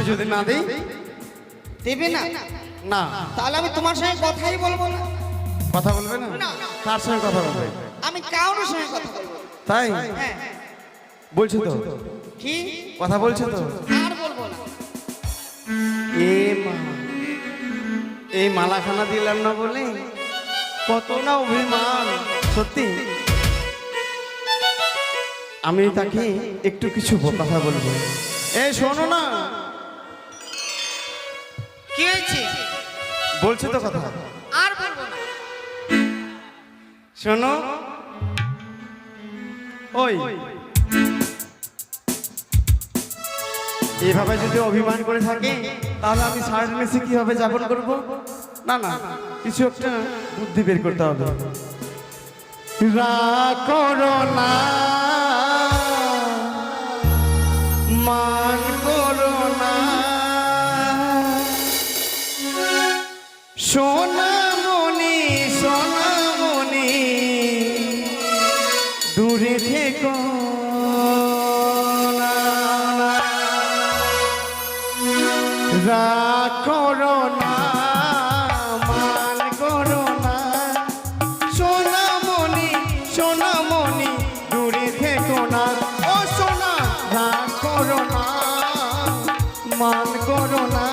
আমি যদি না দিই? দেবে না? না। তাহলে আমি তোমার সঙ্গে কথাই বলবো না। কথা বলবে না? না। কার সঙ্গে কথা বলবে? আমি কারোর সঙ্গে কথা বলবো না। তাই হ্যাঁ। বলছো তো? কি কথা বলছো তো? আর বলবো না। এ মা, এই মালাখানা দিলাম না বলে কত না অভিমান। সত্যি আমি তাকে একটু কিছু কথা বলবো। এই শোনো না, কি হয়েছে? বলছো তো কথা? আর বলবো না। শোনো, ওই এভাবে যদি অভিমান করে থাকে তাহলে আমি সারাটা মেসে কিভাবে যাপন করব? না না, কিছু একটা বুদ্ধি বের করতে হবে। রাগ করো না, মান করো না, সোনামণি সোনামণি দূরে থেকো না। রাগ করো না, মান করো না, সোনামণি সোনামণি দূরে থেকো না। ও সোনা, রাগ করো না, মান করো না,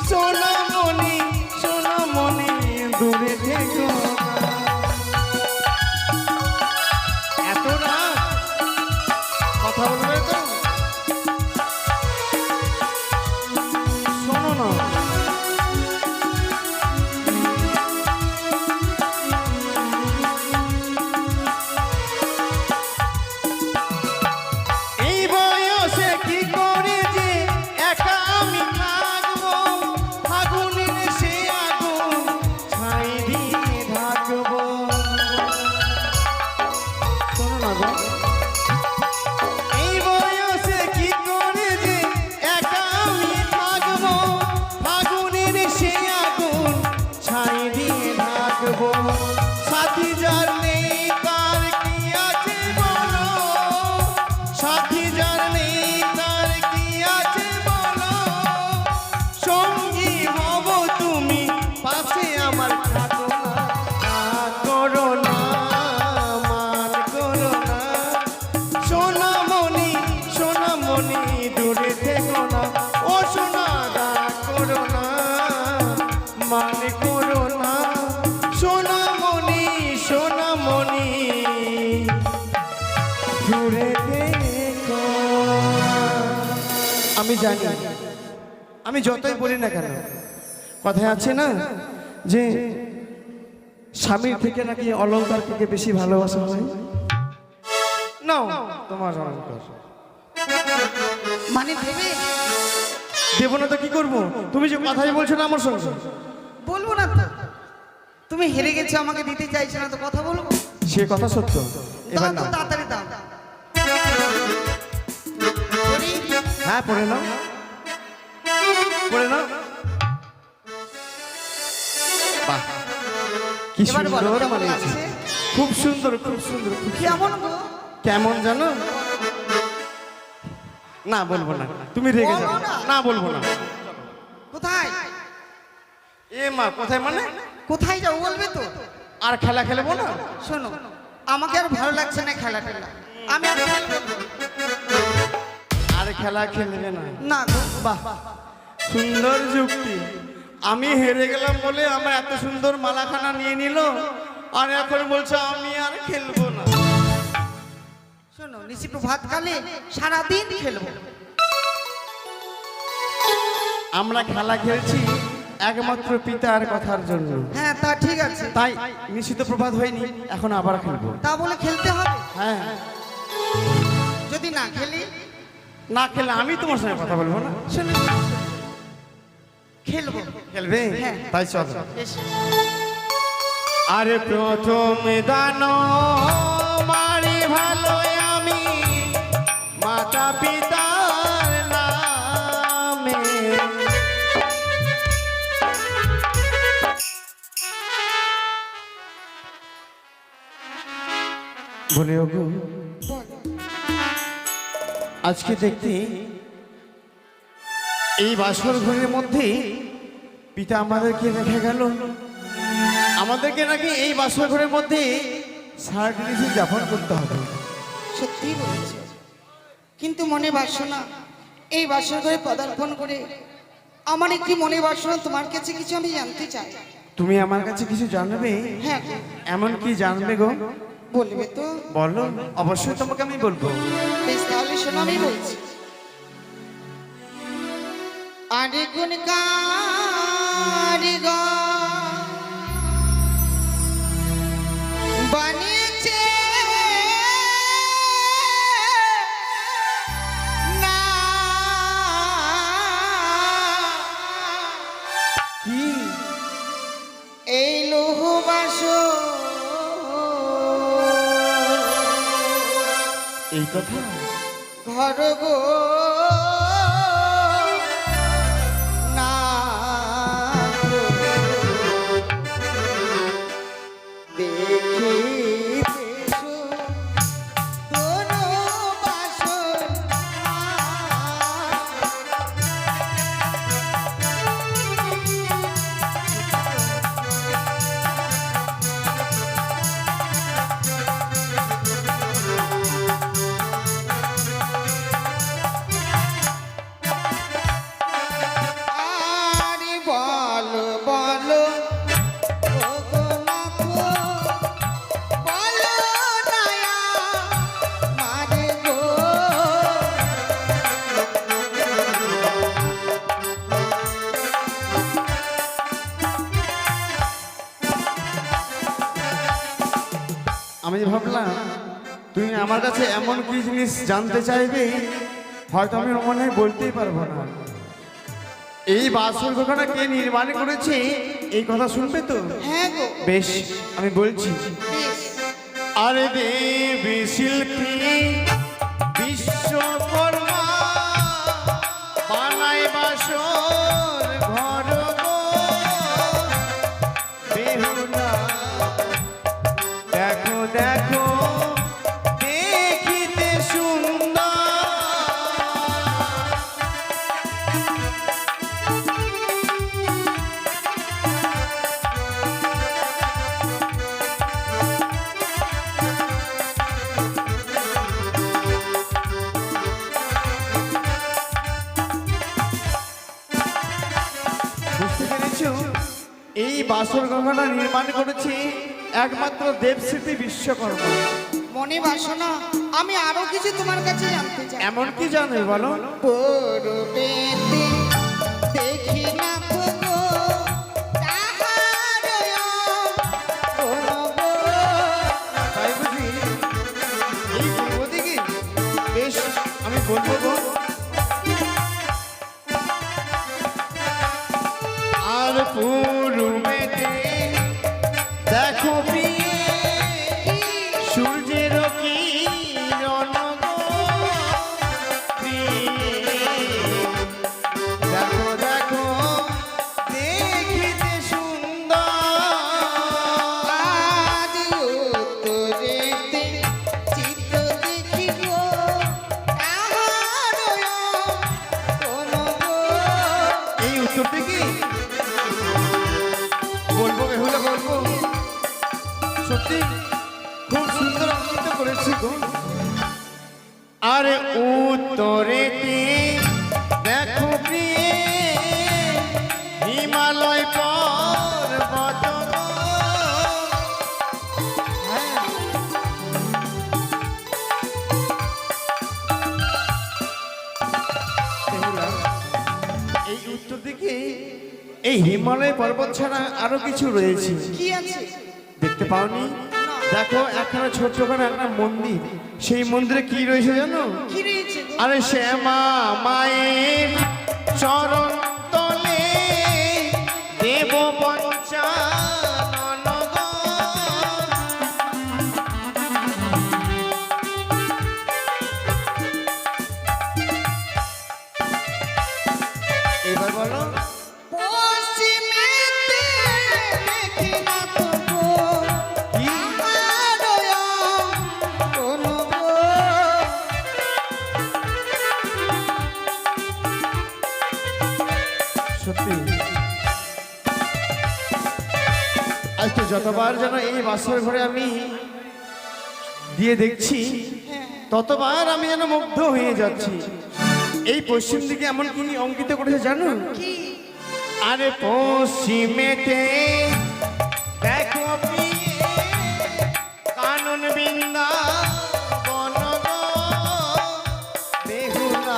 সোনামণি সোনামণি দূরে থেকো না। এত না কথা বলবে তো? শোনো না, এই বয়সে কি করে যে একা আমি থাকবো, ফাগুনের সে আগুন ছাই দিয়ে থাকবো। শোনো না গো, এই বয়সে কি করে যে একা আমি থাকবো, ফাগুনের সে আগুন ছাই দিয়ে থাকবো। সাথী যার নেই তার কি আছে বলো, সাথী যার নেই তার কি আছে বলো, সঙ্গী হব তুমি পাশে আমার থাকো না। রাগ করো না, মান করো না, সোনামণি সোনামণি দূরে থেকো না। ও সোনা, রাগ করো না, মান করো না, সোনামণি সোনামণি দূরে থেকো না। আমি জানি, আমি যতই বলি না কেন, কথায় আছে না যে স্বামীর থেকে নাকি অলংকার থেকে বেশি ভালোবাসা হয়। নাও তোমার অলংকার। মানে দেবে? দেবো না তো কি করবো? তুমি যে কথাই বলছো না আমার সঙ্গে। বলবো না তো। তুমি হেরে গেছো, আমাকে দিতে চাইছো না তো কথা বলবো? সে কথা সত্য। এবার দাও তো, নাও। তাড়াতাড়ি দাও। করি? হ্যাঁ, পড়ে নাও, পড়ে নাও। বাহ, কি এবার বলো, সুন্দর কেমন বানিয়েছে। লাগছে? খুব সুন্দর, খুব সুন্দর, খুব সুন্দর। কেমন গো? কেমন জানো? না বলবো না, তুমি রেগে যাও। বলো না। না বলবো না। কোথায়? এ মা, কোথায় মানে? কোথায় যাও বলবে তো? আর খেলা খেলবো না? শোনো, আমাকে আর ভালো লাগছে না খেলা টেলা, আমি আর খেলবো না। আর খেলা খেলবে না? না গো। বাহ, সুন্দর যুক্তি। আমি হেরে গেলাম বলে আমার এত সুন্দর মালাখানা নিয়ে নিল, আর এখন বলছে আমি আর খেলবো না। শোনো, নিশি প্রভাতকালে সারাদিন খেলবো। আমরা খেলা খেলছি একমাত্র পিতার কথার জন্য। হ্যাঁ, তা ঠিক আছে। তাই নিশ্চিত প্রভাত হয়নি, এখন আবার খেলবো। তা বলে খেলতে হবে? হ্যাঁ, যদি না খেলি? না খেলে আমি তোমার সঙ্গে কথা বলবো না। শোনো, খেলবো। খেলবে? হ্যাঁ। তাই চলো। এসো। আরে প্রথম দান মারি ভালো আমি মাতা পিতার নামে, বলে ওগো আজকে দেখতে এই বাসর ঘরের মধ্যে পিতা আমাদেরকে রেখে গেল, আমাদেরকে নাকি এই বাসর ঘরের মধ্যে সারাটি দিন যাপন করতে হবে। সত্যি বলেছ, কিন্তু মনে বাসনা এই বাসর ঘরে পদার্পণ করে আমার একটি মনে বাসনা তোমার কাছে কিছু আমি জানতে চাই। তুমি আমার কাছে কিছু জানবে? হ্যাঁ গো। এমন কি জানবে গো? বলবে তো? বলো, অবশ্যই তোমাকে আমি বলবো। বেশ, তাহলে শোনো, আমি বলছি। আরে গুণ কারিগর বানিয়েছে না কি এই লৌহ বাসর, এই কথা? ঘর গো না গো, দেখিতেছো দোনো বাসর আরে বলো বলো ও গো নাথ, বলো দয়া মারে গো। আমি ভাবলাম তুমি আমার কাছে এমন কি জিনিস জানতে চাইবে, হয়তো আমি মনে হয় বলতেই পারবো না। এই বাসর ঘরটা কে নির্মাণ করেছে এই কথা শুনবে তো? হ্যাঁ গো, বেশ, আমি বলছি। বেশ। আরে দেবী শিল্পী বিশ্বকর্মা বানাই বাসর ঘর গো বেহুলা, দেখো দেখো দেখিতে সুন্দর। বুঝতে পেরেছো? এই বাসর গঙ্গাটা নির্মাণ করেছে একমাত্র দেবশিল্পী বিশ্বকর্মা। মনে বাসনা আমি আরো কিছু তোমার কাছে জানতে চাই। এমন কি জানো বলো? পূর্বেতে দেখি না তো গো তাহার কোনো গো। তাই বুঝি? এই পূর্ব দিকে? বেশ, আমি বলবো গো। আর পূর্বেতে দেখো প্রিয়ে সূর্যের কিরণ গো প্রিয়ে, দেখো দেখো দেখিতে সুন্দর। আজ উত্তরেতে চিত্র দেখিব তাহার কোনো গো। এই উত্তর দিকে বলবো, বেহুলা বলবো। সত্যি খুব সুন্দর অঙ্কিত করেছি গো। আরে উত্তরেতে দেখো প্রিয়ে হিমালয় পর্বত গো। হ্যাঁ, বেহুলা, এই উত্তর দিকে এই হিমালয় পর্বত ছাড়া আরো কিছু রয়েছে, কি আছে? দেখতে পাওনি? দেখো এখানে ছোট্ট করে একটা মন্দির, সেই মন্দিরে কি রয়েছে জানো? কি রয়েছে গো? আরে শ্যামা মায়ের চরণ তলে দেব পঞ্চানন গো। এবার বলো। পশ্চিমেতে দেখি না তো গো কি? তাহার কোনো গো। সত্যি আজকে যতবার যেন এই বাসর ঘরে আমি দিয়ে দেখছি ততবার আমি যেন মুগ্ধ হয়ে যাচ্ছি। এই পশ্চিম দিকে এমন কোন অঙ্কিত করেছে জানো? কি? আরে পশ্চিমেতে দেখো প্রিয়ে কানন বৃন্দাবন গো বেহুলা।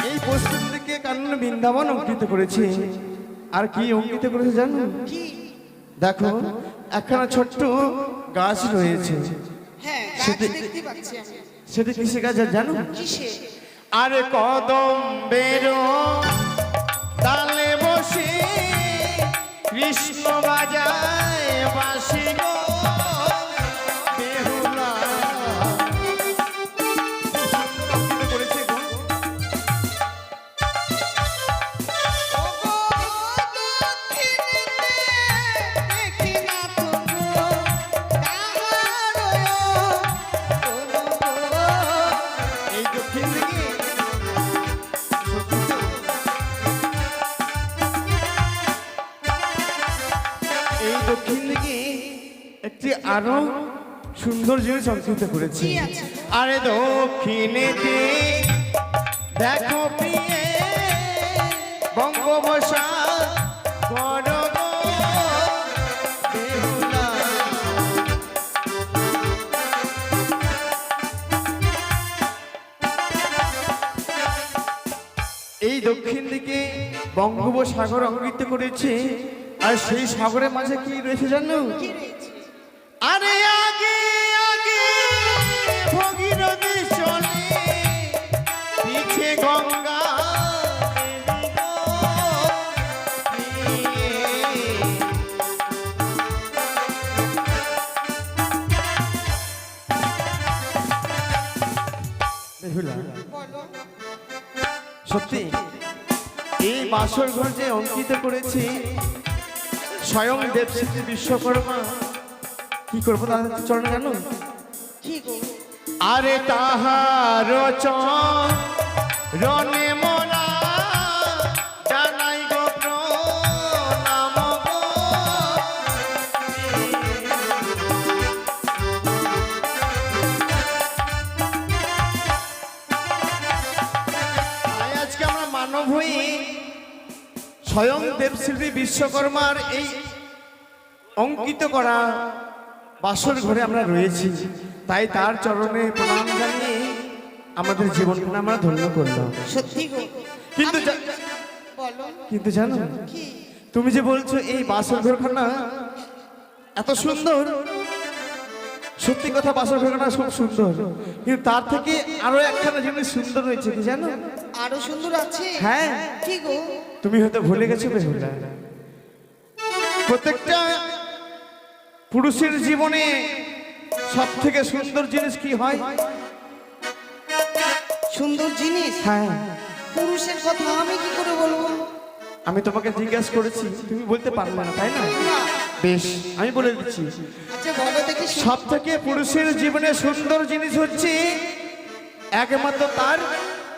এই পশ্চিম দিকে কানন বৃন্দাবন অঙ্কিত করেছে। আর কি অঙ্কিত করেছে জানো? কি? দেখো একখানা ছোট্ট গাছ রয়েছে। হ্যাঁ, গাছ সেটি- দেখতে পাচ্ছি আমি। সেটা কিসে গাছ জানো? কিসে? আরে কদম বেরো তালে বসে কৃষ্ণ বাজায় বাঁশি গো বেহুলা। করেছে গো। ওগো দক্ষিণেতে দেখি না তবু কাহারও এই দক্ষিণ দিকে এই দক্ষিণ দিকে একটি আরো সুন্দর জিনিস অঙ্কিত করেছে। কি আছে? আরে দক্ষিণেতে দেখো প্রিয়ে বঙ্গোপসাগর গো বেহুলা। এই দক্ষিণ দিকে বঙ্গোপসাগর অঙ্কিত করেছে। আর সেই সাগরের মাঝে কি রয়েছে জানো? কি রয়েছে? আরে আগে আগে ভগীরথী চলে পিছে গঙ্গা দেবী গো। বেহুলা, বলো। সত্যি এই বাসর ঘর যে অঙ্কিত করেছে স্বয়ং দেবশ্রী বিশ্বকর্মা। কি করবো তাদের চরণে জানো? কি গো? আরে তাহার চরণে মোরা জানাই গো প্রণাম গো। তাই আজকে আমরা মানব হয়ে স্বয়ং দেবশিল্পী বিশ্বকর্মার এই অঙ্কিত করা বাসর ঘরে আমরা রয়েছি। তাই তার চরণে প্রণাম জানিয়ে আমাদের জীবনকে আমরা ধন্য করলাম। সত্যি গো। কিন্তু আমি- বলো। কিন্তু জানো কি? তুমি যে বলছো এই বাসর ঘরখানা এত সুন্দর, সত্যি কথা বাসর ঘরখানা খুব সুন্দর, কিন্তু তার থেকে আরো একখানা জিনিস সুন্দর রয়েছে কি জানো? আরো সুন্দর আছে? হ্যাঁ। কি গো? তুমি হয়তো ভুলে গেছো বেহুলা। প্রত্যেকটা পুরুষের জীবনে সব থেকে সুন্দর জিনিস কি হয়? সুন্দর জিনিস? হ্যাঁ, পুরুষের কথা আমি কি করে বলবো? আমি তোমাকে জিজ্ঞাসা করেছি, তুমি বলতে পারবে না তাই না? না। বেশ, আমি বলে দিচ্ছি। আচ্ছা বলো দেখি। সব থেকে পুরুষের জীবনে সুন্দর জিনিস হচ্ছে একমাত্র তার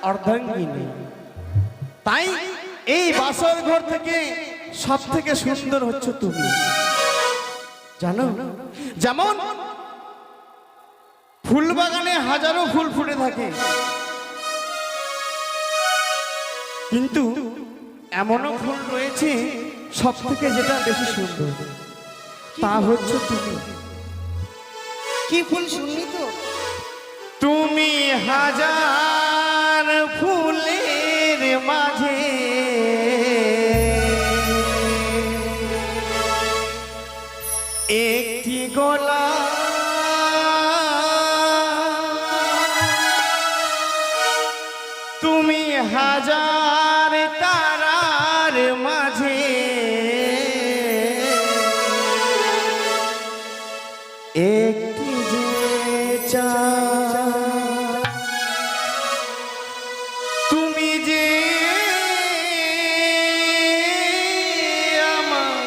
অর্ধাঙ্গিনী। তাই এই বাসর ঘর থেকে সব থেকে সুন্দর হচ্ছে তুমি, জানো? যেমন ফুল বাগানে হাজারো ফুল ফুটে থাকে, কিন্তু এমনও ফুল রয়েছে সব থেকে যেটা বেশি সুন্দর, তা হচ্ছে তুমি। কি ফুল শুনলি তো? তুমি হাজার ফুলের মাঝে একটি গোলাপ, তুমি হাজার তারার মাঝে একটি যে চাঁদ, তুমি যে আমার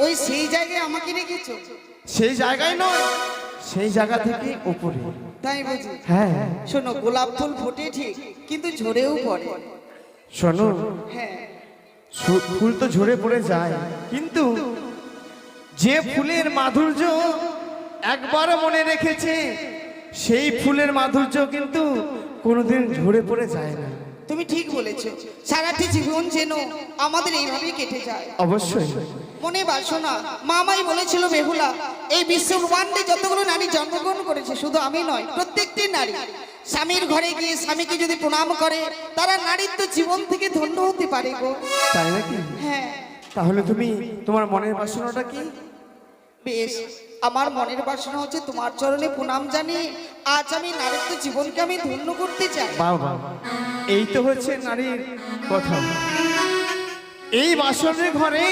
ওই সেই জায়গায় আমাকে রেখেছো? সেই জায়গায় নয়, সেই জায়গা থেকে উপরে। তাই বুঝি? হ্যাঁ শোনো, গোলাপ ফুল ফোটে ঠিক, কিন্তু ঝরেও পড়ে। শোনো, হ্যাঁ, ফুল তো ঝরে পড়ে যায়, কিন্তু যে ফুলের মাধুর্য একবার মনে রেখেছে সেই ফুলের মাধুর্য কিন্তু কোনোদিন ঝরে পড়ে যায় না। তুমি ঠিক বলেছো। সারাটি জীবন যেন আমাদের এইভাবেই কেটে যায়। অবশ্যই। মনে বাসনা মামাই বলেছিল, বেহুলা, এই বিশ্ব ব্রহ্মাণ্ডে যতগুলো নারী জন্মগ্রহণ করেছে, শুধু আমি নয়, প্রত্যেকটি নারী স্বামীর ঘরে গিয়ে স্বামীকে যদি প্রণাম করে, তারা নারীত্ব জীবন থেকে ধন্য হতে পারে গো। তাই নাকি? হ্যাঁ। তাহলে তুমি তোমার মনের বাসনাটা কি? বেশ, আমার মনের বাসনা হচ্ছে তোমার চরণে প্রণাম জানিয়ে আজ আমি নারীত্ব জীবনকে আমি ধন্য করতে চাই। বাবা, এই তো হচ্ছে নারীর কথা। এই বাসনের ঘরে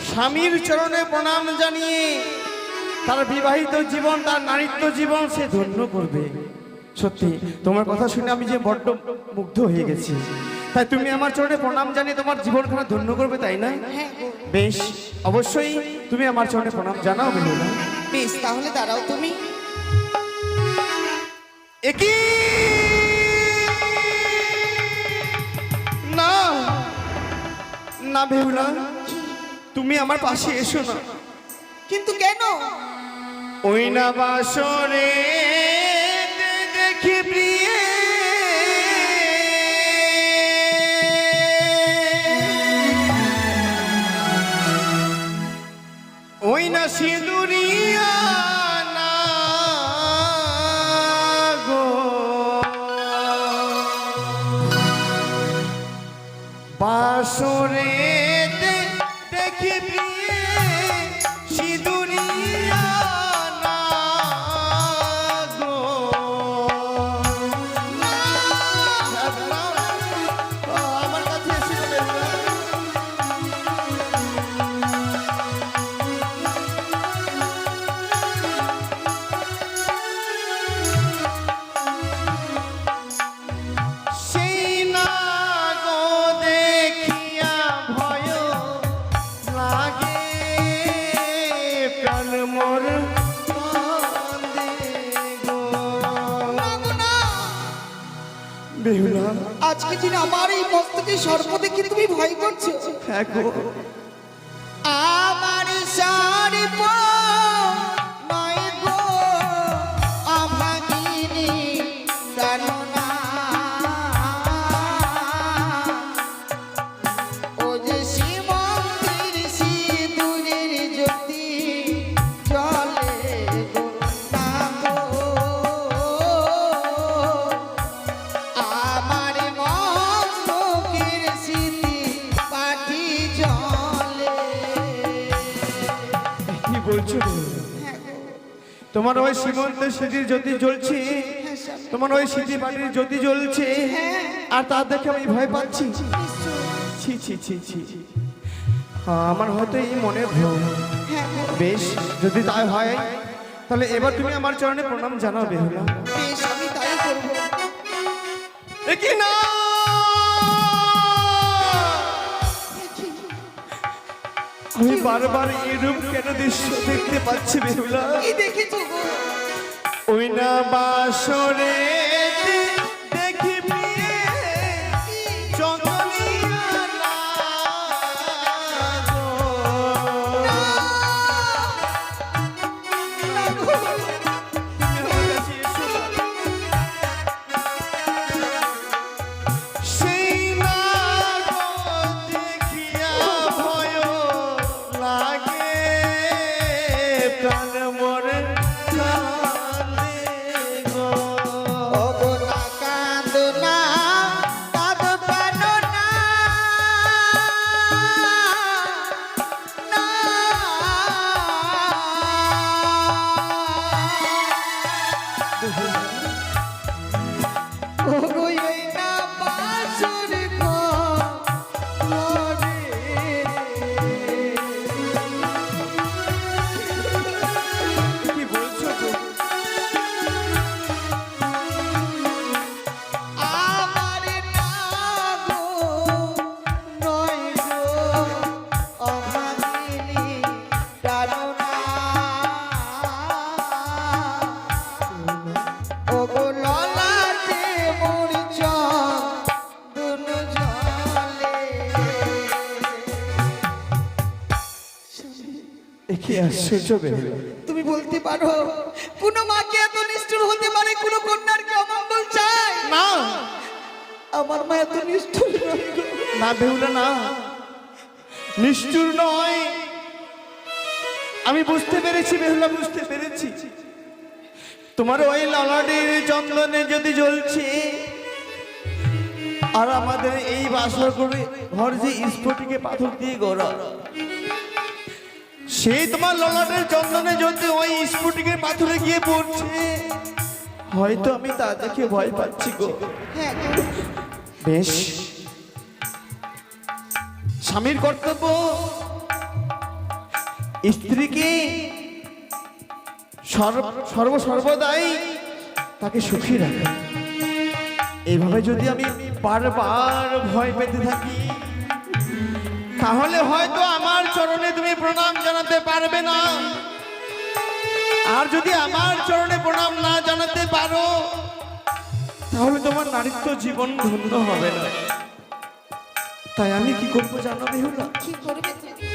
স্বামীর চরণে প্রণাম জানিয়ে তার বিবাহিত জীবন, তার নারীত্ব জীবন সে ধন্য করবে। সত্যি তোমার কথা শুনে আমি যে বড্ড মুগ্ধ হয়ে গেছি। তাই তুমি আমার চরণে প্রণাম জানিয়ে তোমার জীবনখানা ধন্য করবে, তাই না? হ্যাঁ গো। বেশ, অবশ্যই তুমি আমার চরণে প্রণাম জানাও বেহুলা। বেশ, তাহলে দাঁড়াও তুমি। একই না না বেহুলা, তুমি আমার পাশে এসো না। কিন্তু কেন? ওই না বাসরে দেখি প্রিয়ে ওই না সিঁদুরিয়া না গো, বাসরে দেখি প্রিয়ে সিঁদুরিয়া না গো। আমার কাছে এসে বেহুলা। সেই না গো দেখিয়া ভয় লাগে, প্রাণ মোর কাঁদে গো। বেহুলা, আজকে দিন আমার এই মস্তকে সর্প দেখে তুমি ভয় করছো? হ্যাঁ গো। আমার সর্প নয় গো, আমাগিনী জানো না, ও যে সীমন্তের সিঁদুরের জ্যোতি জ্বলে গো না গো, আমার মস্তকের স্মৃতি পাখি জ্বলে। কি বলছো বেহুলা? হ্যাঁ গো, তোমার ওই সীমন্তের স্মৃতির জ্যোতি জ্বলছে, হ্যাঁ স্বামী। তোমার ওই স্মৃতি বাড়ির জ্যোতি জ্বলছে, হ্যাঁ। আর তা দেখে আমি ভয় পাচ্ছি। নিশ্চয়। ছি ছি ছি ছি। আমার হয়তো এই মনের ভ্রম। হ্যাঁ গো। বেশ, যদি তাই হয় তাহলে এবার তুমি আমার চরণে প্রণাম জানাও বেহুলা। বেশ, আমি তাই করবো। একই না, আমি বারবার এরূপ কেন দৃশ্য দেখতে পাচ্ছি বেহুলা? কি দেখেছো গো? ওই না বাসরে দেখি প্রিয়ে চকলিয়া না গো। না গো। তুমি আমার কাছে এসো না। সেই না গো দেখিয়া ভয় লাগে, প্রাণ মোর কাঁদে গো। ও গো না কাঁদো না, কাঁদো কেন না? না। ও গো এই না বাসর ঘরে, এ কি আশ্চর্য বেহুলা! তুমি বলতে পারো কোনো মাকে এত নিষ্ঠুর হতে পারে, কোনো কন্যার কি অমঙ্গল চায়? না আমার মা এত নিষ্ঠুর নয় গো। না বেহুলা, না, নিষ্ঠুর নয়। আমি বুঝতে পেরেছি বেহুলা, বুঝতে পেরেছি। তোমার ওই ললাটের চন্দনে যদি জ্বলছে, আর আমাদের এই বাসর করে ঘর যে স্ফটিকে পাথর দিয়ে গড়া, সেই তোমার ললাটের চন্দনে জ্বলতে ওই স্ফটিকের পাথরে গিয়ে পড়ছে, হয়তো আমি তা দেখে ভয় পাচ্ছি গো। হ্যাঁ গো। বেশ, স্বামীর কর্তব্য স্ত্রীকে সর্বদাই তাকে সুখী রাখা। এইভাবে যদি আমি বারবার ভয় পেতে থাকি, তাহলে হয়তো আমার চরণে তুমি প্রণাম জানাতে পারবে না। আর যদি আমার চরণে প্রণাম না জানাতে পারো, তাহলে তোমার নারীত্ব জীবন ধন্য হবে না। তাই আমি কি করবো জানো বেহুলা? কি করবে তুমি?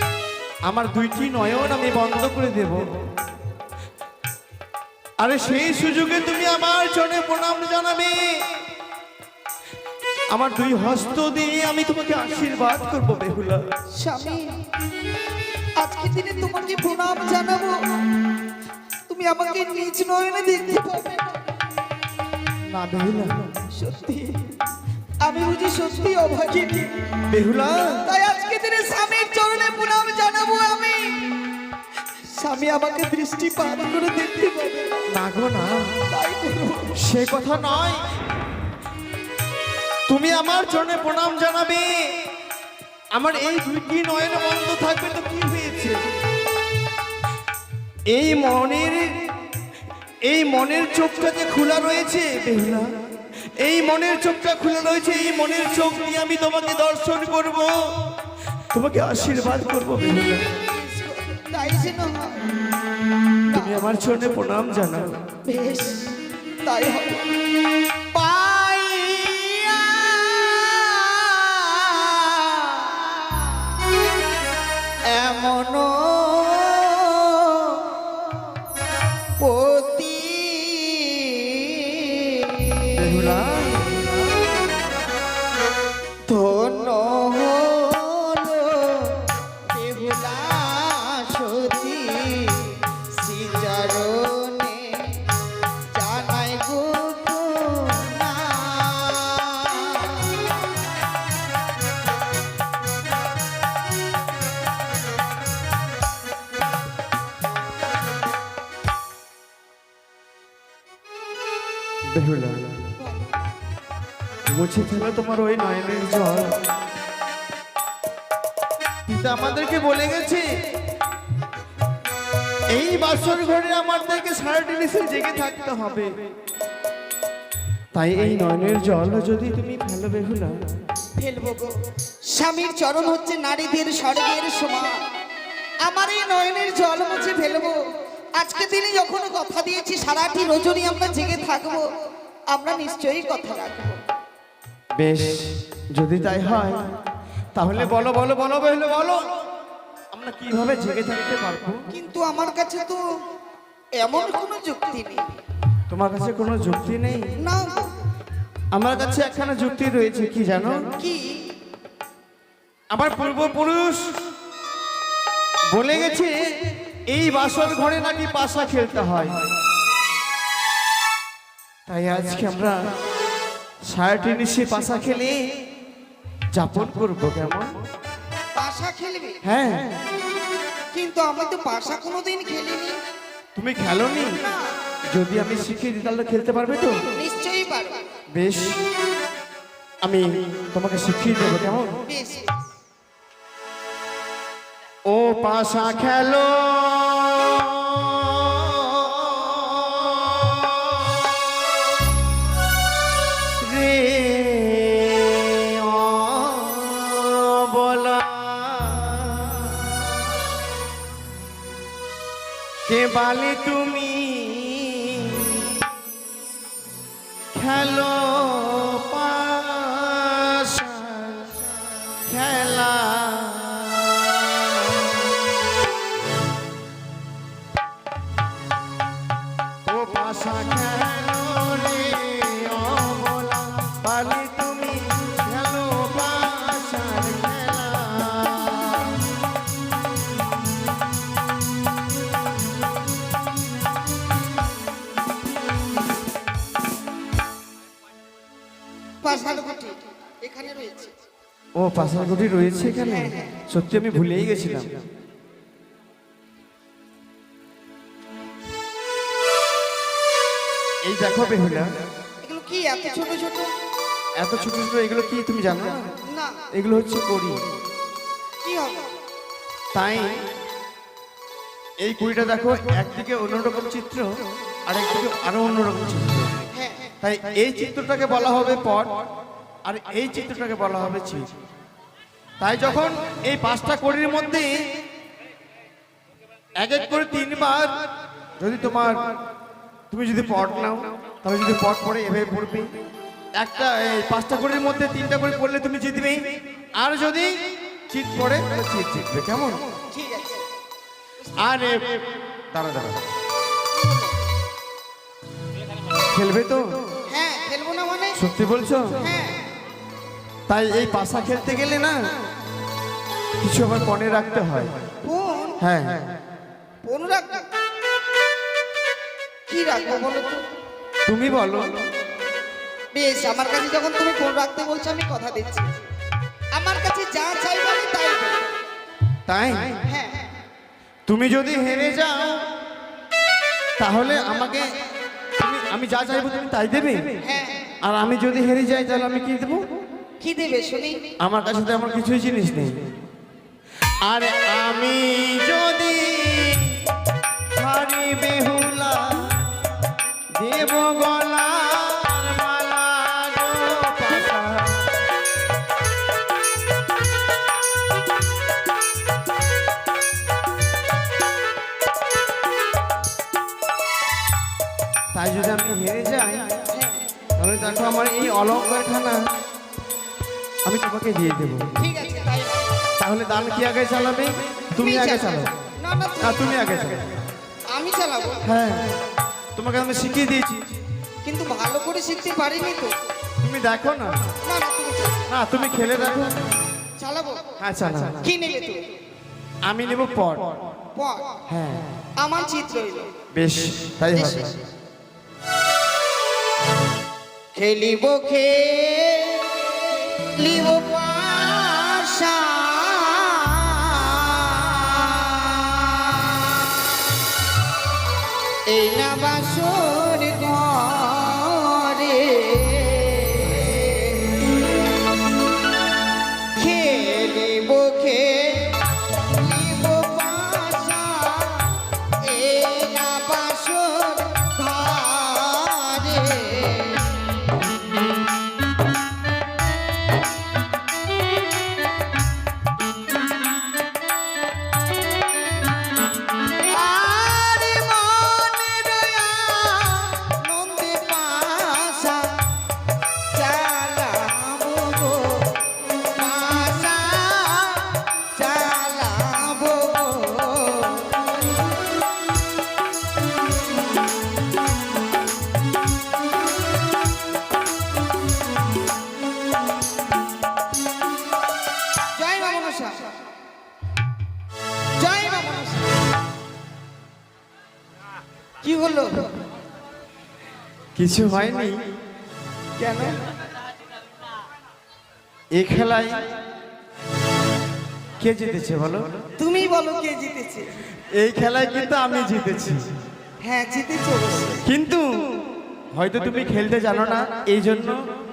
আমার দুইটি নয়ন আমি বন্ধ করে দেব, আরে সেই সুযোগে তুমি আমার চরণে প্রণাম জানাবে। আমার দুই হস্ত দিয়ে আমি তোমাকে আশীর্বাদ করবো বেহুলা। স্বামী, আজকে দিনে তোমাকে প্রণাম জানাবো, তুমি আমাকে নিজ নয়নে দেখতে পাবে না। না বেহুলা, সত্যি আমি বুঝি সত্যি অভাগিনী বেহুলা, তাই আজকে দিনে স্বামীর চরণে প্রণাম জানাবো আমি। স্বামী আমাকে দৃষ্টিপাত করে দেখতে পাবে না। না গো না, তাই করবো। সে কথা নয়। তুমি আমার চরণে প্রণাম জানাবে, আমার এই দুইটি নয়ন বন্ধ থাকবে তো কি হয়েছে? এই মনের চোখটা যে খোলা রয়েছে বেহুলা, এই মনের চোখটা খোলা রয়েছে, এই মনের চোখ দিয়ে আমি তোমাকে দর্শন করব, তোমাকে আশীর্বাদ করব বেহুলা। তাই যেন হয়। তুমি আমার চরণে প্রণাম জানাও। বেশ, তাই হবে। পাইয়া এমন পতি বেহুলা, ধন্য হলো বেহুলা সতী, শ্রীচরণে জানাই গো বেহুলা, মুছে ফেলো তোমার ওই নয়নের জল। পিতা আমাদেরকে বলে গেছে, এই বাসর ঘরে আমাদেরকে সারাটি নিশে জেগে থাকতে হবে। তাই এই নয়নের জল যদি তুমি ফেলো বেহুলা, ফেলবো গো। স্বামীর চরণ হচ্ছে নারীদের স্বর্গের সমান, আমার এই নয়নের জল মুছে ফেলবো। আজকে দিনে যখন কথা দিয়েছি সারাটি রজনী আমরা জেগে থাকবো, আমরা নিশ্চয়ই কথা রাখবো। বেশ, যদি তাই হয় তাহলে বলো বলো বলো বেহুলা, বলো আমরা কিভাবে জেগে থাকতে পারবো? কিন্তু আমার কাছে তো এমন কোনো যুক্তি নেই। তোমার কাছে কোনো যুক্তি নেই? না গো। আমার কাছে একখানা যুক্তি রয়েছে, কি জানো? কি? আমার পূর্বপুরুষ বলে গেছে এই বাসর ঘরে নাকি পাশা খেলতে হয়। তাই আজকে আমরা সারাটি নিশে পাশা খেলে যাপন করবো, কেমন? পাশা খেলবে? হ্যাঁ। কিন্তু আমি তো পাশা কোনোদিন খেলিনি। তুমি খেলোনি? না। যদি আমি শিখিয়ে দিই তাহলে খেলতে পারবে তো? নিশ্চয়ই পারবো। বেশ, আমি তোমাকে শিখিয়ে দেবো, কেমন? বেশ। ও পাশা খেলো রে বলা, কে বালি তুমি খেলো পাশা খেলা। পাশালকুটি এখানে রয়েছে। ও পাশালকুটি রয়েছে এখানে? সত্যি আমি ভুলেই গেছিলাম। এই দেখো বেহুলা, এগুলো কি এত ছোট ছোট? এত ছোট ছোট এগুলো কি তুমি জানো না? না। এগুলো হচ্ছে কড়ি। কি হবে? তাই এই কুড়িটা দেখো, একদিকে অন্যরকম চিত্র আর একদিকে আরো অন্যরকম চিত্র। হ্যাঁ। তাই এই চিত্রটাকে বলা হবে পট আর এই চিত্রটাকে বলা হবে চিত। তাই যখন এই পাঁচটা কড়ির মধ্যে এক এক করে তিনবার যদি তুমি যদি পট নাও, তাহলে যদি পট পড়ে এভাবে পড়বে। একটা এই পাঁচটা কড়ির মধ্যে তিনটা করে পড়লে তুমি জিতবে, আর যদি চিত পড়ে তাহলে চিত জিতবে। কেমন? ঠিক আছে। আর দাঁড়া দাঁড়া, খেলবে তো? হ্যাঁ, খেলবো না মানে? সত্যি বলছো? হ্যাঁ। তাই এই পাশা খেলতে গেলে না কিছু আবার মনে রাখতে হয়। ফোন? হ্যাঁ, ফোন রাখবো? কি রাখবো বলো তো? তুমি বলো। বেশ, আমার কাছে যখন তুমি ফোন রাখতে বলছো আমি কথা দিচ্ছি, আমার কাছে যা চাইবো আমি তাই দেবো। তাই হ্যাঁ। তুমি যদি হেরে যাও তাহলে আমাকে আমি যা চাইবো তুমি তাই দেবে? হ্যাঁ। আর আমি যদি হেরে যাই তাহলে আমি কি দেবো? কি দেবে শুনি? আমার কাছে তো আমার কিছুই জিনিস নেই। আর আমি যদি হারি বেহুলা দেব গলার মালা গো পাশা। তাই যদি আমি হেরে যাই তাহলে দেখো আমার এই অলঙ্কারখানা আমি তোমাকে দিয়ে দেবো। ঠিক আছে, তাই হবে। তাহলে দান কি আগে চালাবে? তুমি আগে চালাও। না না, না, তুমি আগে চালাও। আমি চালাবো। হ্যাঁ, তোমাকে আমি শিখিয়ে দিয়েছি, কিন্তু ভালো করে শিখতে পারিনি তো। তুমি দেখো না। না না, তুমি চালাও। না, তুমি খেলে দেখো। চালাবো? হ্যাঁ চালাও। কি নেবে তুমি? আমি নেব পট। পট? হ্যাঁ আমার চিত্র এলো। বেশ, তাই হবে। খেলিব খেলিব পাশা, এই না বাসর ঘরে, খেলিব খেলিব পাশা, এই না বাসর ঘরে। কি হলো? কিছু হয়নি। কেন? এই খেলায় কে জিতেছে বলো? তুমি বলো কে জিতেছে? এই খেলায় কিন্তু আমি জিতেছি। হ্যাঁ, জিতেছে অবশ্যই। কিন্তু হয়তো তুমি খেলতে জানো না, এই জন্য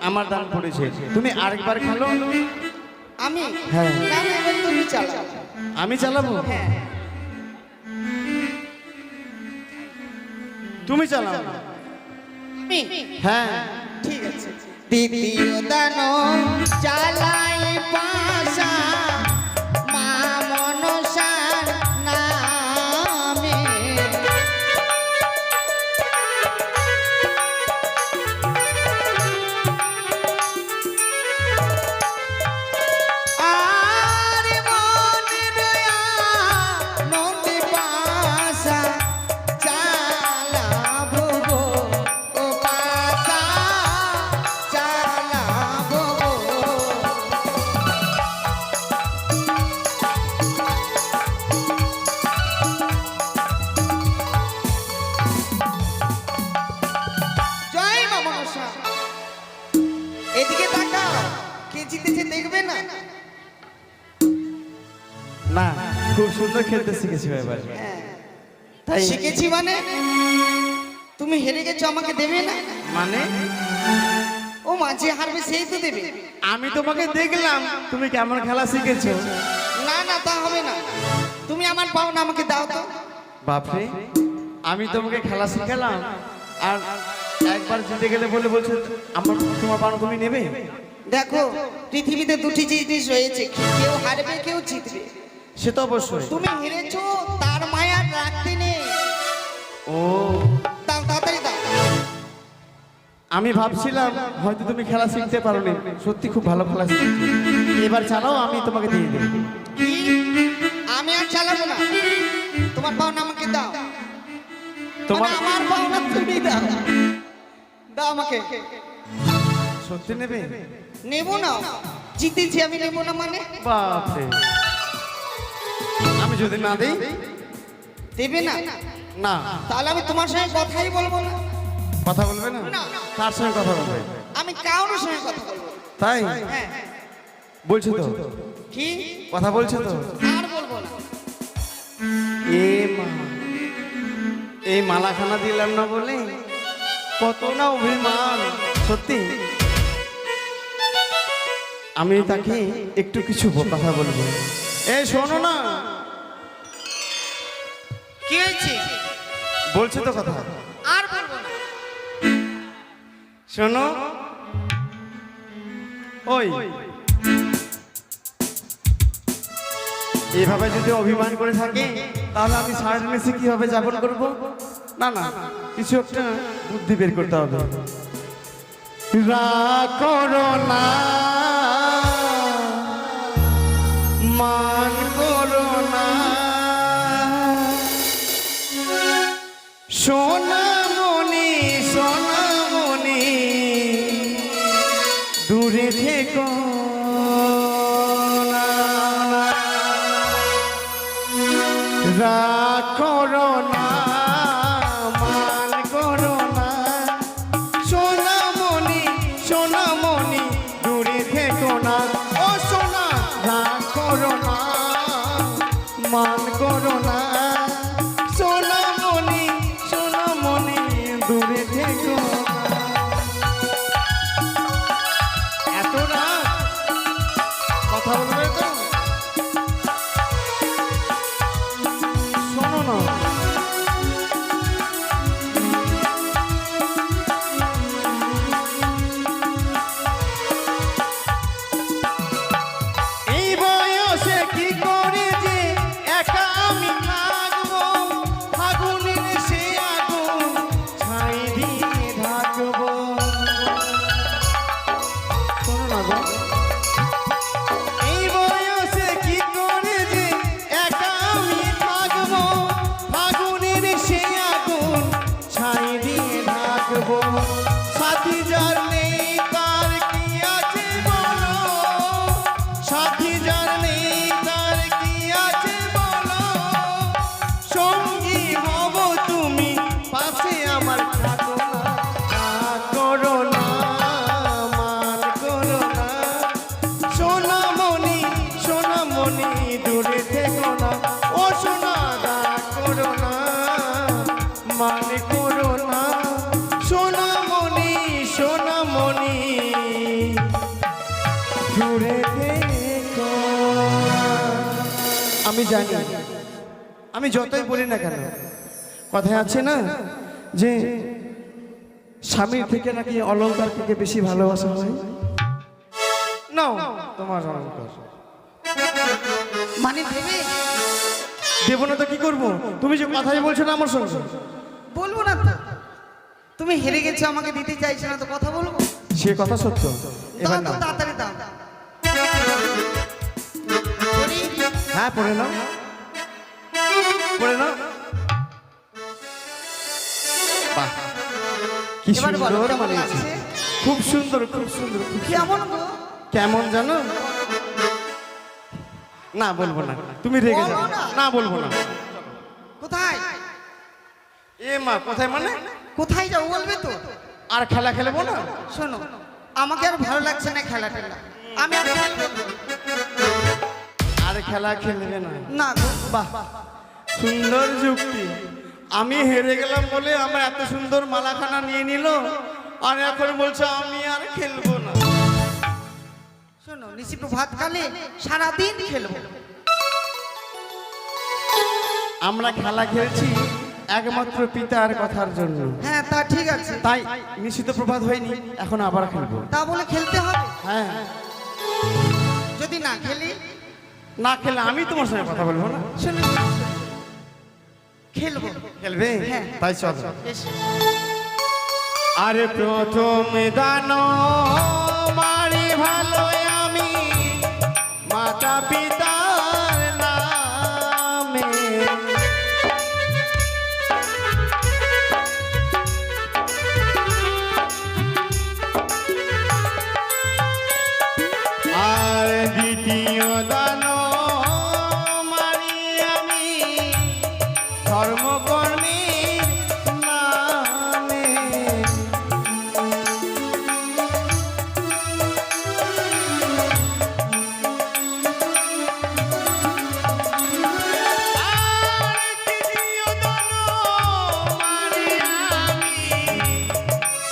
আমার দান পড়েছে। তুমি আরেকবার খেলো। আমি? হ্যাঁ। না না, এবার তুমি চালাও। আমি চালাবো? হ্যাঁ। তুমি চালাও। আমি? হ্যাঁ ঠিক আছে। দ্বিতীয় দান চালাই পাশা, মা মনসার নামে, আর মনের আনন্দে পাশা চালাবো গো, ও পাশা চালাবো গো। সুন্দর খেলতে শিখেছি এবার। হ্যাঁ তাই শিখেছি মানে তুমি হেরে গেছো, আমাকে দেবে না? মানে ও মা, যে হারবে সেই তো দেবে। আমি তোমাকে দেখলাম তুমি কেমন খেলা শিখেছো। না না, তা হবে না। তুমি আমার পাও না, আমাকে দাও তো। বাপরে, আমি তোমাকে খেলা শিখালাম আর একবার জিতে গেলে বলছো আমার তোমার পাওনা তুমি নেবে? দেখো, পৃথিবীতে দুটি জিনিস রয়েছে, কেউ হারবে কেউ জিতবে। সে তো অবশ্যই। তুমি হেরেছো, তার মায়া রাখতে নেই। ও, দাও, তাড়াতাড়ি দাও। আমি ভাবছিলাম হয়তো তুমি খেলা শিখতে পারোনি, সত্যি খুব ভালো খেলা শিখছো। এবার চালাও, আমি তোমাকে দিয়ে দেবো। কি? আমি আর চালাবো না, তোমার পাওনা আমাকে দাও। তোমার মানে আমার পাওনা তুমি দাও। দাও আমাকে। সত্যি নেবে? নেবো না, জিতেছি আমি, নেবো না মানে? বাপরে, আমি যদি না দেই? দেবে না? না। তাহলে আমি তোমার সঙ্গে কথাই বলবো না। কথা বলবে না? না। কার সঙ্গে কথা বলবে? আমি কারোর সঙ্গে কথা বলবো না। তাই হ্যাঁ। বলছো তো? কি? কথা বলছো তো? আর বলবো না। এ মা, এই মালাখানা দিলাম না বলে কত না অভিমান। সত্যি আমি তাকে একটু কিছু কথা বলবো। এই শোনো না। কি হয়েছে? বলছো তো কথা? আর বলবো না। শোনো, ওই এভাবে যদি অভিমান করে থাকে তাহলে আমি সারা মেসে কিভাবে যাপন করব? না না, কিছু একটা বুদ্ধি বের করতে হবে। রাগ করো না, মান করো না, সোনামণি সোনামণি দূরে থেকো না। রাগ করো না, মান করো না, সোনামণি সোনামণি দূরে থেকো না। ও সোনা, রাগ করো না, মান করো না, সোনামণি সোনামণি দূরে থেকো না। এত রাগ, কথা বলবে তো? শোনো না। এই বয়সে কি করে যে একা আমি থাকবো, ফাগুনের সে আগুন ছাই দিয়ে থাকবো। শোনো না গো, এই বয়সে কি করে যে একা আমি থাকবো, ফাগুনের সে আগুন ছাই দিয়ে থাকবো। সাথী যার নেই তার কি আছে বলো, সাথী যার নেই তার কি আছে বলো, সঙ্গী হব তুমি পাশে আমার থাকো না। রাগ করো না, মান করো না, সোনামণি সোনামণি দূরে থেকো না। ও সোনা, রাগ করো না, মান করো না, সোনামণি সোনামণি দূরে থেকো। আমি জানি, আমি যতই বলি না কেন, কথায় আছে না যে স্বামীর থেকে নাকি অলংকার থেকে বেশি ভালোবাসা হয়। নাও তোমার অলংকার। মানে দেবে? দেবো না তো কি করবো? তুমি যে কথাই বলছো না আমার সঙ্গে। বলবো না তো। তুমি হেরে গেছো, আমাকে দিতে চাইছো না তো কথা বলবো? সে কথা সত্য। দাও এবার তো, নাও। তাড়াতাড়ি দাও। করি? হ্যাঁ, পড়ে নাও, পড়ে নাও। বাহ, কি এবার বলো, সুন্দর কেমন মানিয়েছে। লাগছে? খুব সুন্দর, খুব সুন্দর, খুব সুন্দর। কেমন গো? কেমন জানো? না বলবো না, তুমি রেগে যাও। বলো না। না বলবো না। কোথায়? এ মা, কোথায় মানে? কোথায় যাও বলবে তো? আর খেলা খেলবো না? শোনো, আমাকে আর ভালো লাগছে না খেলা টেলা, আমি আর খেলবো না। আর খেলা খেলবে না? না গো। বাহ, সুন্দর যুক্তি। আমি হেরে গেলাম বলে আমার এত সুন্দর মালাখানা নিয়ে নিল, আর এখন বলছে আমি আর খেলবো না। শোনো, নিশি প্রভাতকালে সারাদিন খেলবো। আমরা খেলা খেলছি একমাত্র পিতার কথার জন্য। হ্যাঁ, তা ঠিক আছে। তাই নিশ্চিত প্রভাত হয়নি, এখন আবার খেলবো। তা বলে খেলতে হবে? হ্যাঁ, যদি না খেলি? না খেলে আমি তোমার সঙ্গে কথা বলবো না। শোনো, খেলবো। খেলবে? হ্যাঁ। তাই চলো। এসো। আরে প্রথম দান মারি ভালো আমি মাতা পিতার নামে, আর দ্বিতীয় দান মারি আমি ধর্মকর্মীর নামে।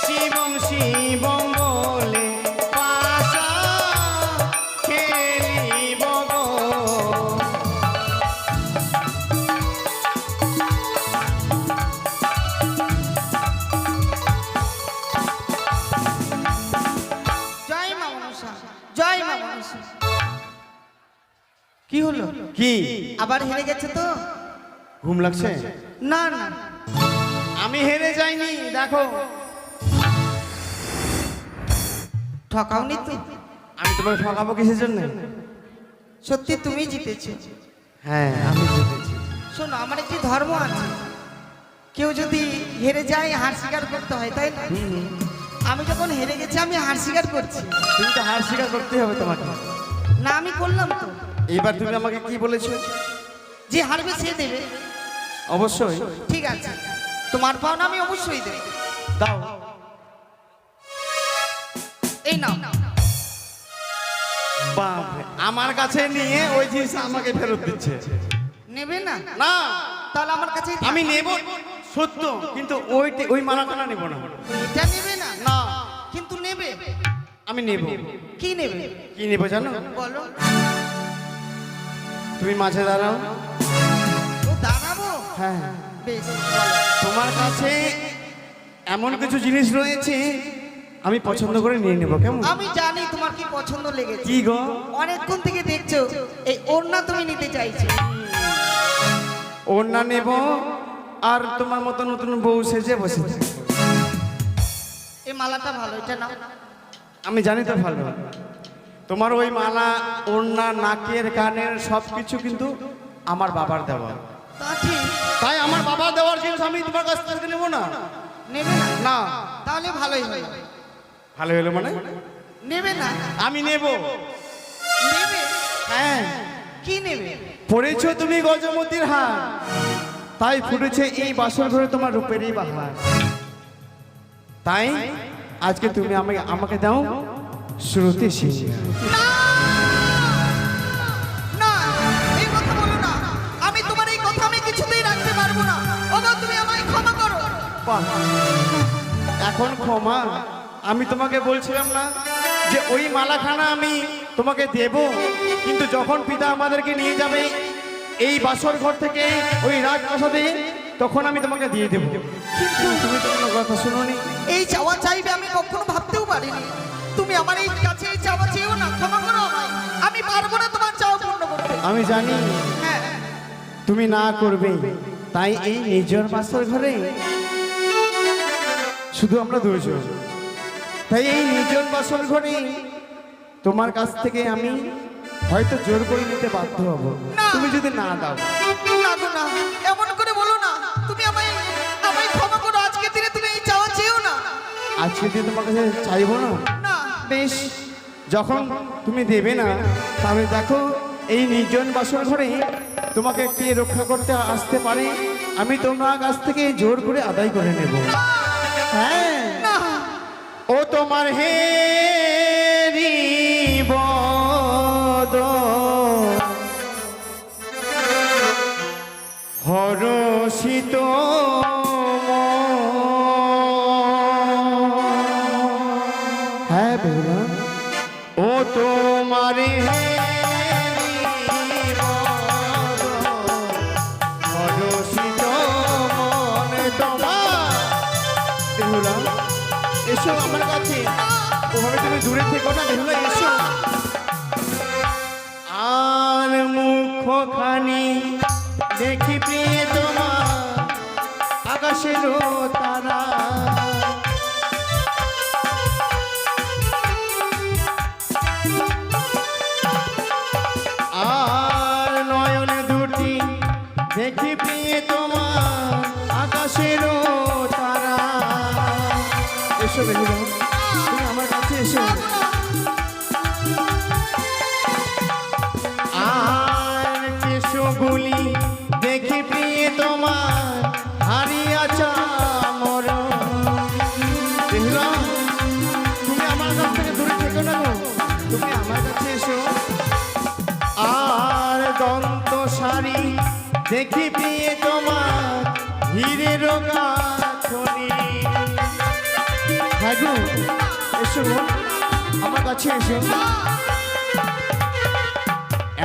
শিবম শিবম বলে পাশা খেলিব গো। জয় মা মনসা, জয় মা মনসা। কি হলো? কি আবার হেরে গেছে তো? ঘুম লাগছে? না না, আমি হেরে যাইনি, দেখো। ঠকাওনি তো? আমি তোমাকে ঠকাবো কিসের জন্য? সত্যি তুমি জিতেছো। হ্যাঁ, আমি জিতেছি। শোনো, আমার একটি ধর্ম আছে, কেউ যদি হেরে যায় হার স্বীকার করতে হয়, তাই না? আমি যখন হেরে গেছি আমি হার স্বীকার করছি। তুমি তো হার স্বীকার করতেই হবে তোমাকে। না, আমি করলাম তো। এবার তুমি আমাকে কি বলেছো? যে হারবে সে দেবে। অবশ্যই। ঠিক আছে, তোমার পাওনা আমি অবশ্যই দেব। দাও। এই নাও। বাপরে, আমার কাছে নিয়ে ওই জিনিস আমাকে ফেরত দিচ্ছে। নেবে না? না, তাহলে আমার কাছে আমি নেব সত্য, কিন্তু ওই মালাখানা নেব না। এটা নেবে না? না, কিন্তু নেবে। আমি নেব। কি নেবে? কি নেব জানো? বলো। তুমি মাঝে দাঁড়াও। ও, দাঁড়াবো? হ্যাঁ, বেশ, বলো। তোমার কাছে এমন কিছু জিনিস রয়েছে আমি পছন্দ করে নিয়ে নেব, কেমন? আমি জানি তোমার কি পছন্দ লেগেছে। কি গো? অনেকক্ষণ থেকে দেখছো এই ওড়না তুমি নিতে চাইছো। ওড়না নেব, আর তোমার মতো নতুন বউ সেজে বসে থাকবো। এই মালাটা ভালো, এটা নাও। আমি জানি তো ভালো, তোমার ওই মালা, ওড়না, নাকের, কানের সবকিছু কিন্তু আমার বাবার দেওয়া। তা ঠিক। তাই আমার বাবা দেওয়ার জিনিস আমি তোমার কাছ থেকে নেবো না। নেবে না? না। তাহলে ভালোই হয়। ভালো হলো মানে? নেবে না? আমি নেব। নেবে? হ্যাঁ। কি নেবে? পড়েছো তুমি গজমতির হার, তাই ফুটেছে এই বাসর ঘরে তোমার রূপেরই বাহার। তাই আজকে তুমি আমাকে দাও শ্রুতি সিং। না, না, এই কথা বলো না। আমি তোমার এই কথা আমি কিছুতেই রাখতে পারবো না। ওগো, তুমি আমায় ক্ষমা করো। এখন ক্ষমা? আমি তোমাকে বলছিলাম না যে ওই মালাখানা আমি তোমাকে দেব, কিন্তু যখন পিতা আমাদেরকে নিয়ে যাবে এই বাসর ঘর থেকে ওই রাজপ্রাসাদে, তখন আমি তোমাকে দিয়ে দেব। কিন্তু তুমি তো কোনো কথা শুনোনি। এই চাওয়া চাইবে আমি কখনো ভাবতেও পারিনি। তুমি আমার এই কাছে এই চাওয়া চেয়েও না। ক্ষমা করো আমায়। আমি পারবো না তোমার চাওয়া পূর্ণ করতে। আমি জানি হ্যাঁ, তুমি না করবে, তাই এই নিজের বাসর ঘরে শুধু আমরা দুজন। তাই এই নিজের বাসর ঘরে তোমার কাছ থেকে আমি হয়তো জোর করে নিতে বাধ্য হব, না। তুমি যদি না দাও। না গো, না, এমন করে বলো না। তুমি আমায় আমায় ক্ষমা করো। আজকে দিনে তুমি এই চাওয়া চেয়েও না। আজকে দিয়ে তোমার কাছে চাইবো না। না। বেশ, যখন তুমি দেবে না, তাহলে দেখো এই নির্জন বাসর ঘরে তোমাকে কে রক্ষা করতে আসতে পারে, আমি তোমার কাছ থেকে জোর করে আদায় করে নেব। হ্যাঁ, না। ও তোমার হেরি বদ রসিত হ্যাঁ বেহুলা ও তোমারে রসিত মনে তোমার বেহুলা এসো আমার কাছে ওভাবে তুমি দূরে থেকো না বেহুলা এসো আর মুখখানি দেখি প্রিয় তোমার আকাশের তারা আর নয়ন দুটি দেখি প্রিয় তোমার আকাশের তারা এসো বেহুলা তুমি আমার কাছে এসো আর কেশগুলি দেখি প্রিয় তোমার হারিয়াছা মর বেহুলা তুমি আমার কাছ থেকে দূরে থেকো না গো তুমি আমার কাছে এসো আর দন্ত শাড়ি দেখি প্রিয় তোমার হীরের গাছনি হ্যাঁ গো এসো আমার কাছে এসো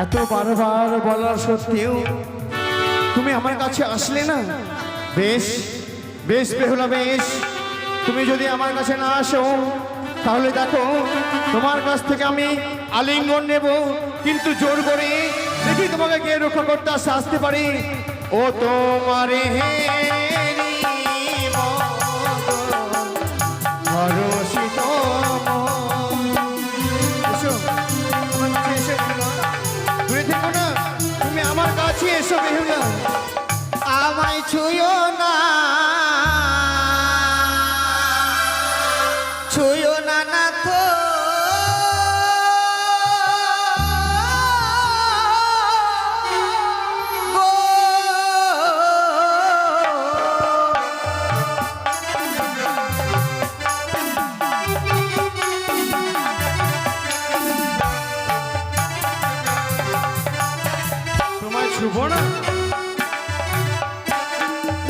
এত বারবার বলার সত্ত্বেও তুমি আমার কাছে আসলে না বেশ বেশ বেহুলা বেশ তুমি যদি আমার কাছে না আসো তাহলে দেখো তোমার কাছ থেকে আমি আলিঙ্গন নেব কিন্তু জোর করে দেখি তোমাকে কে রক্ষা করতে আসতে পারি ও তোমারে রসিত এসো আমার কাছে এসে দূরে থেকো না তুমি আমার কাছে এসো বেহুলা আমায় ছুঁয়ো না ছুঁয়ো না না তো গো। তোমায় ছুবো না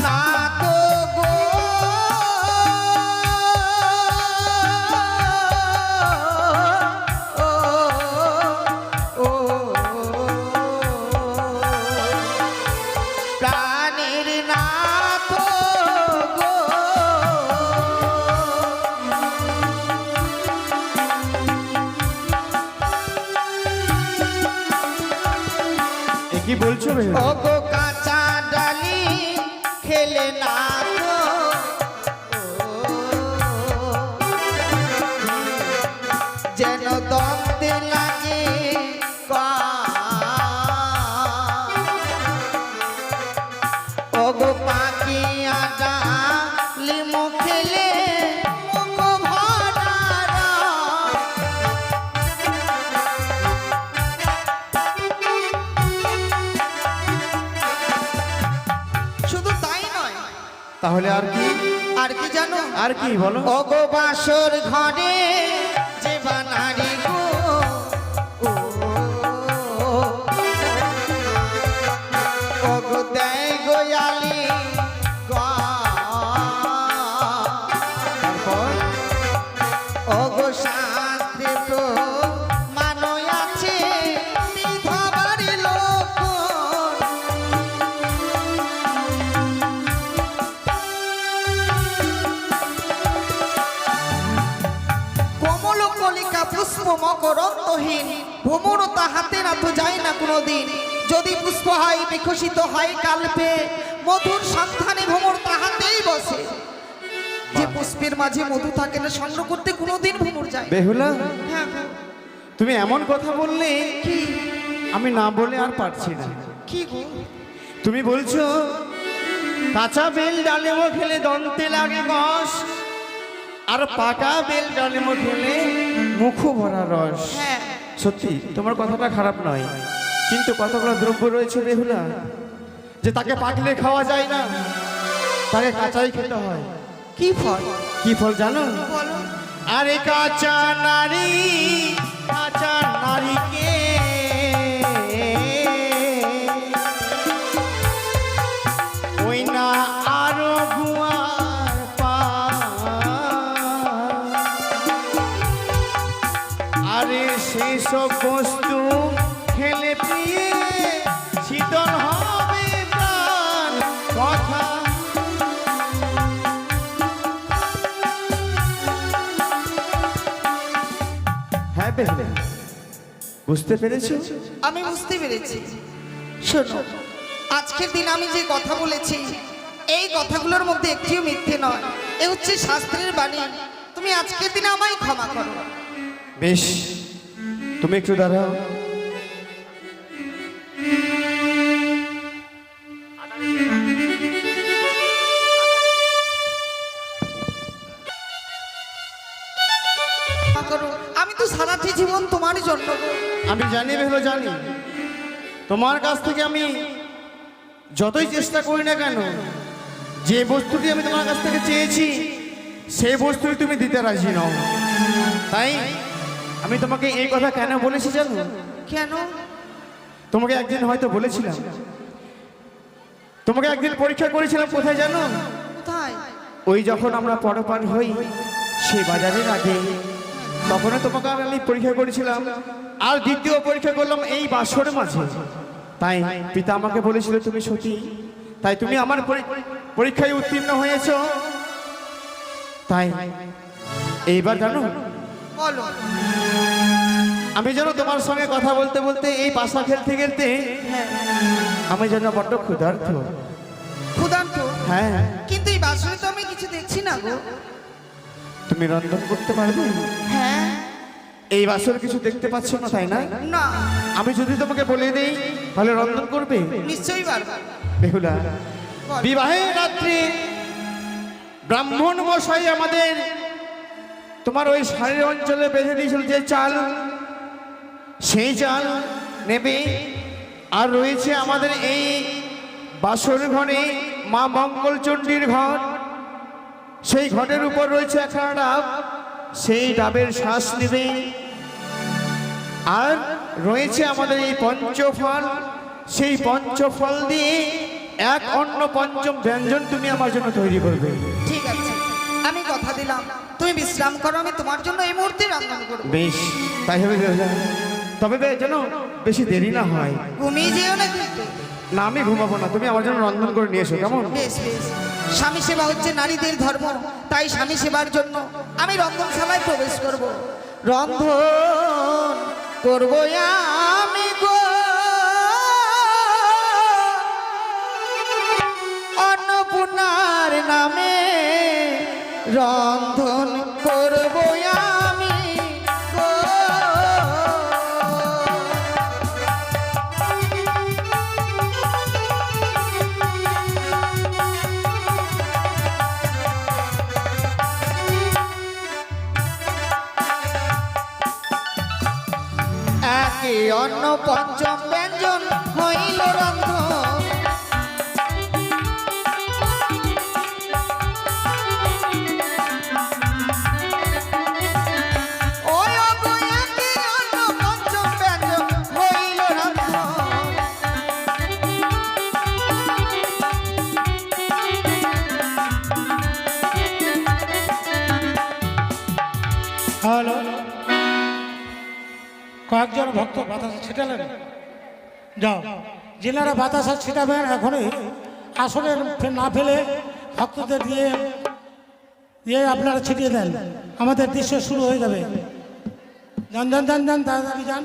না তো গো ও প্রাণের নাথ গো এ কি বলছো বেহুলা ও গো কাঁচা ডালি খেলে না তো যেন দন্তে লাগে ও গো পাখি আডা লিমু খেলে মুখ ভরা শুধু তাই নয় তাহলে আর কি আর কি জানো আর কি বলো অগো বাসর ঘরে যে বানারি গো অগো দেয় গোয়ালি তারপর অগো শাস্ত্রে তো মানয় আছে বিধবারি লোক কমল কলিকা পুষ্প মকরন্তহীন ভ্রমরতা হাতে না তো যায় না কোনোদিন যদি পুষ্প হয় বিকশিত হয় কাল্পে মধুর সন্ধানে ভ্রমরতা হাতেই বসে যে পুষ্পের মাঝে মধু থাকে না সংগ্রহ করতে কোনোদিন ভ্রমর যায় বেহুলা হ্যাঁ গো। তুমি এমন কথা বললে কি আমি না বলে আর পারছি না কি গো তুমি বলছো কাঁচা বেল ডালেমো খেলে দন্তে লাগে কষ আর পাকা বেল ডালেমো খেলে মুখ ভরা রস হ্যাঁ সত্যি তোমার কথাটা খারাপ নয় কিন্তু কতগুলো দ্রব্য রয়েছে বেহুলা যে তাকে পাকলে খাওয়া যায় না তাকে কাঁচাই খেতে হয় কি ফল কি ফল জানো বলো আরে কাঁচা নারীকে ওই না সব বস্তু খেলে পিয়ে শীতল হবে প্রাণ কথা। হ্যাঁ বেহুলা, বুঝতে পেরেছো? আমি বুঝতে পেরেছি। শোনো, আজকের দিন আমি যে কথা বলেছি এই কথাগুলোর মধ্যে একটিও মিথ্যে নয়। এ হচ্ছে শাস্ত্রের বাণী। তুমি আজকের দিনে আমায় ক্ষমা করো। বেশ, তুমি একটু দাঁড়াও। ক্ষমা করো, আমি তো সারাটি জীবন তোমার জন্য। আমি জানি বেহুলা, জানি তোমার কাছ থেকে আমি যতই চেষ্টা করি না কেন, যে বস্তুটি আমি তোমার কাছ থেকে চেয়েছি সেই বস্তুটি তুমি দিতে রাজি নও। তাই আমি তোমাকে এই কথা কেন বলেছি জানো? কেন? তোমাকে একদিন হয়তো বলেছিলাম, তোমাকে একদিন পরীক্ষা করেছিলাম। কোথায় জানো? কোথায়? ওই যখন আমরা পরপান হই সেই বাজারের আগে, তখনও তোমাকে আমি পরীক্ষা করেছিলাম। আর দ্বিতীয় পরীক্ষা করলাম এই বাসর মাঝে। তাই পিতা আমাকে বলেছিল তুমি সতী, তাই তুমি আমার পরীক্ষায় উত্তীর্ণ হয়েছ। তাই এইবার জানো, বলো। আমি যেন তোমার সঙ্গে কথা বলতে বলতে এই পাশা খেলতে খেলতে আমি যেন বড্ড ক্ষুধার্ত। ক্ষুধার্ত? হ্যাঁ। কিন্তু এই বাসরে তো আমি কিছু দেখছি না গো। তুমি রন্ধন করতে পারবে? হ্যাঁ। এই বাসর কিছু দেখতে পাচ্ছ না, তাই না? না। আমি যদি তোমাকে বলে দেই তাহলে রন্ধন করবে? নিশ্চয়ই পারবো। বেহুলা, বিবাহের রাত্রে ব্রাহ্মণ মশাই আমাদের তোমার ওই শাড়ির অঞ্চলে বেঁধে দিয়েছিল যে চাল, সেই চাল নেবে। আর রয়েছে আমাদের এই বাসর ঘরে মা মঙ্গলচণ্ডীর ঘর, সেই ঘরের উপর রয়েছে একটা ডাব, সেই ডাবের শ্বাস নেবে। আর রয়েছে আমাদের এই পঞ্চফল, সেই পঞ্চফল দিয়ে এক অন্য পঞ্চম ব্যঞ্জন তুমি আমার জন্য তৈরি করবে। ঠিক আছে, আমি কথা দিলাম। তুমি বিশ্রাম করো, আমি তোমার জন্য এই মুহূর্তে রান্না করবো। বেশ, তাই হবে বেহুলা। তবে যেন বেশি দেরি না হয়। ঘুমিয়ে যেও না কিন্তু। না, আমি ঘুমাবো না, তুমি আমার জন্য রন্ধন করে নিয়ে এসো, কেমন? বেশ বেশ। স্বামী সেবা হচ্ছে নারীদের ধর্ম, তাই স্বামী সেবার জন্য আমি রন্ধনশালায় প্রবেশ করব। রন্ধন করব আমি গো, অন্নপূর্ণার নামে রন্ধন করব আমি গো। একে অন্ন পঞ্চম ব্যঞ্জন হইল রন্ধন, ওই অগো একে অন্ন পঞ্চম ব্যঞ্জন হইল রন্ধন। হ্যালো, কয়েকজন ভক্ত বাতাসা ছিটালেন, যাও যিনারা বাতাসা ছিটাবেন এখনই আসলে না ফেলে ভক্তদের দিয়ে দিয়ে আপনারা ছিটিয়ে দেন, আমাদের দৃশ্য শুরু হয়ে যাবে। যান যান যান যান, তাড়াতাড়ি যান।